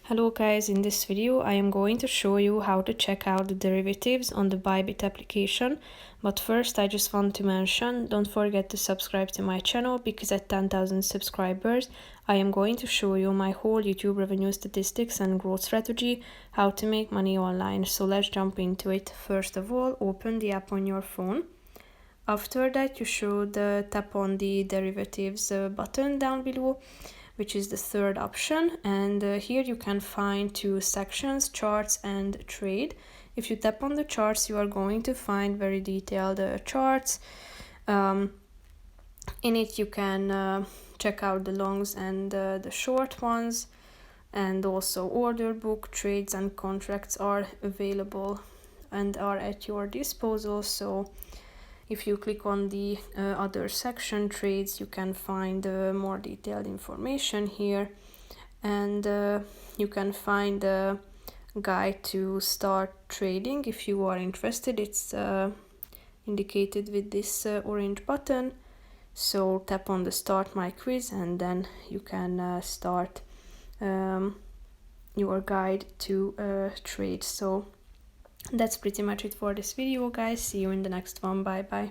Hello guys, in this video I am going to show you how to check out the derivatives on the Bybit application. But first I just want to mention, don't forget to subscribe to my channel because at 10,000 subscribers I am going to show you my whole YouTube revenue statistics and growth strategy, how to make money online. So let's jump into it. First of all, open the app on your phone. After that you should tap on the derivatives button down below, which is the third option, and here you can find two sections, charts and trade. If you tap on the charts, you are going to find very detailed charts. In it you can check out the longs and the short ones, and also order book, trades and contracts are available and are at your disposal. So if you click on the other section, trades, you can find more detailed information here, and you can find a guide to start trading if you are interested. It's indicated with this orange button. So tap on the start my quiz and then you can start your guide to trade. So that's pretty much it for this video, guys. See you in the next one. Bye bye.